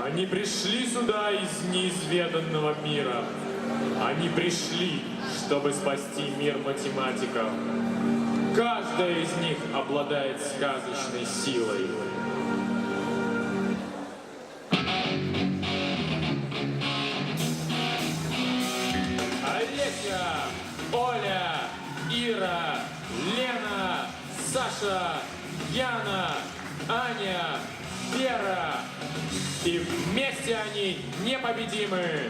Они пришли сюда из неизведанного мира. Они пришли, чтобы спасти мир математиков. Каждая из них обладает сказочной силой. Олеся, Оля, Ира, Лена, Саша, Яна, Аня, Вера. И вместе они непобедимы.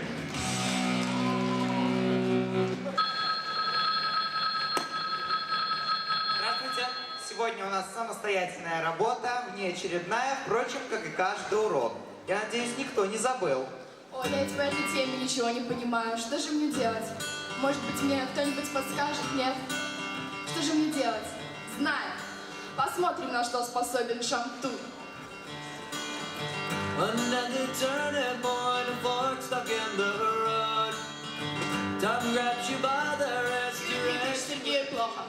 Здравствуйте. Сегодня у нас самостоятельная работа, внеочередная, впрочем, как и каждый урок. Я надеюсь, никто не забыл. Оля, я теперь в этой теме ничего не понимаю. Что же мне делать? Может быть, мне кто-нибудь подскажет? Нет? Что же мне делать? Знаю. Посмотрим, на что способен Шамтур. Another turning point, a fork stuck in the road. Time grabs you by the wrist, Видишь, Сергею плохо.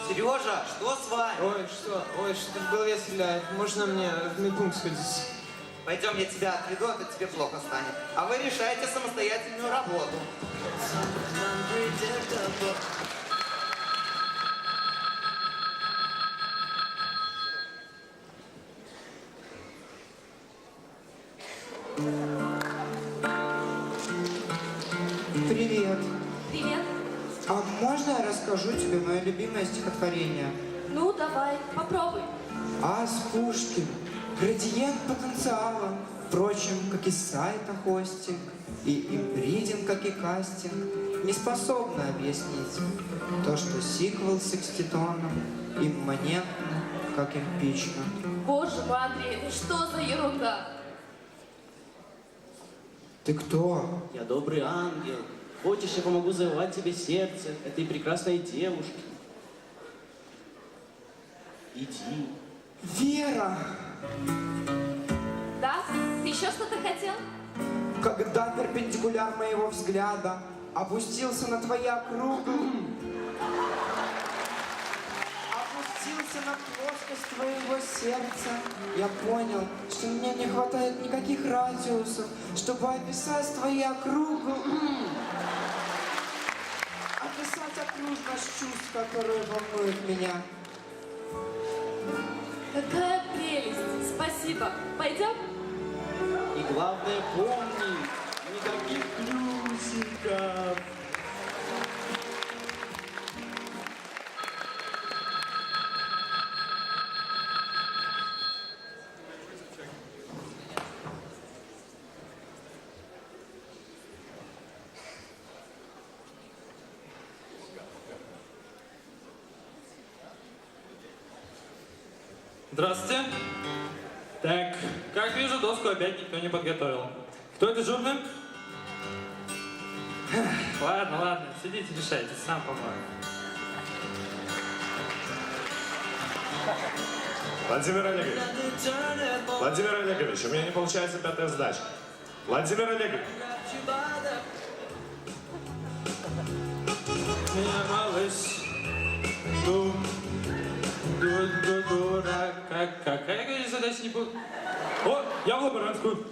Сережа, что с вами? Ой, что-то в голове стреляет. Можно мне в медпункт сходить? Пойдем, я тебя отведу, а то тебе плохо станет. А вы решаете самостоятельную работу. unpredictable. Привет. Привет. А можно я расскажу тебе мое любимое стихотворение? Ну, давай, попробуй. Ас Пушкин. Градиент потенциала. Впрочем, как и сайта хостинг, и имбридинг, как и кастинг, не способны объяснить то, что сиквел с экститоном имманентно, как импичмент. Боже мой, Андрей, ну что за ерунда? Ты кто? Я добрый ангел. Хочешь, я помогу завоевать тебе сердце этой прекрасной девушки? Иди. Вера! Да? Ты еще что-то хотел? Когда перпендикуляр моего взгляда опустился на твоя круглую, опустился на плоскость твоего сердца, я понял, что мне не хватает никаких радиусов, чтобы описать твои округлые, описать окружность чувств, которые волнуют меня. Какая прелесть! Спасибо. Пойдем? И главное, помни, никаких плюсиков. Здравствуйте. Так, как вижу, доску опять никто не подготовил. Кто дежурный? Ладно, сидите, решайте, сам помою. Владимир Олегович, у меня не получается пятая задача. Владимир Олегович. Меня малыш, дурак. Какая, говорит, задача не будет? О, я в лаборантскую.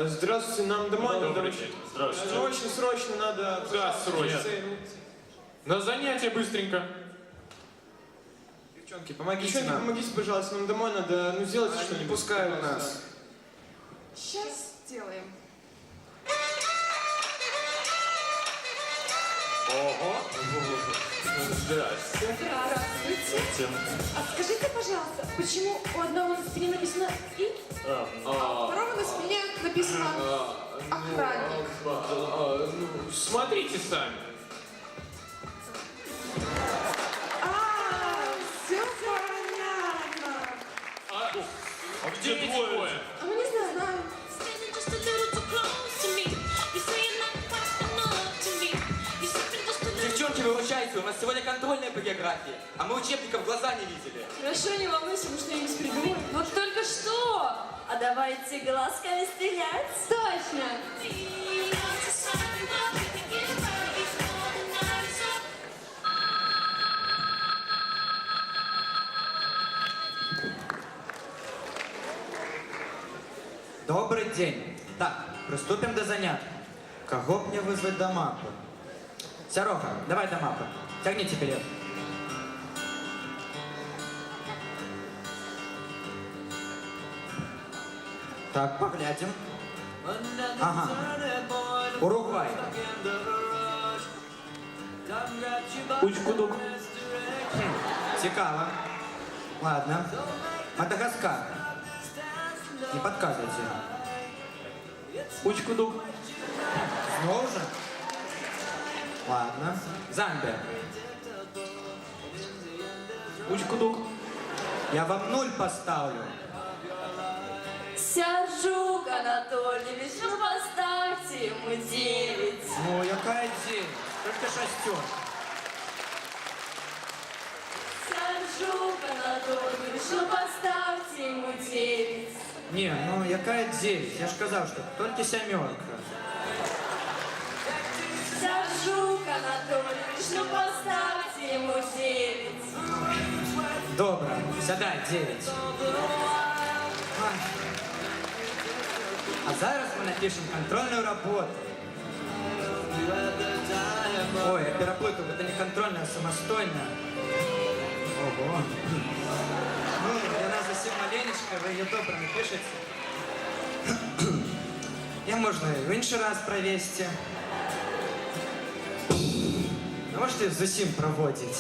Здравствуйте, нам домой надо. Добрый день. Здравствуйте. Очень срочно надо. Да, срочно. На занятие быстренько. Девчонки, помогите, пожалуйста, нам домой надо, сделайте что-нибудь. пускают нас. Сейчас сделаем. Ого. Здрасте. Здравствуйте. А скажите, пожалуйста, почему у одного на спине написано «И»? А у второго на спине написано «Охранник». Смотрите сами. Все понятно. А где эти двое? А мы не знаю. Standing just a little too close to me. You say you're not fast enough to me. You sipping just a little. Девчонки, выручайте, у нас сегодня контрольная по географии, а мы учебников в глаза не видели. Хорошо, не волнуйся, мы что-нибудь придумаем. Вот только что! А давайте глазками стрелять. Точно. Me. приступим до занятия. Кого б мне вызвать до мапы? Сорока, давай до мапы. Тягните билет. Так, поглядим. Ага. Уругвай. Учкудук. Цікаво. Ладно. Мадагаскар. Не подказывайте. Учкудук. Снова же? Ладно. Замбия. Учкудук. Я вам 0 поставлю. Сержук Анатольевич, ну поставьте ему 9. Ну, якая 9? Только шестерка. Сержук Анатольевич, ну поставьте ему 9. Не, ну якая 9? Я же сказал, что только семерка. Сержук Анатольевич, ну поставьте ему 9. Добро. Сядай, 9. Ай. А зараз мы напишем контрольную работу. Ой, я перепутал, это не контрольная, а самостойная. Ого. Ну, для нас совсем маленечко, ви її добре напишете. Я можна і в інший раз провести. А можете зовсім проводити.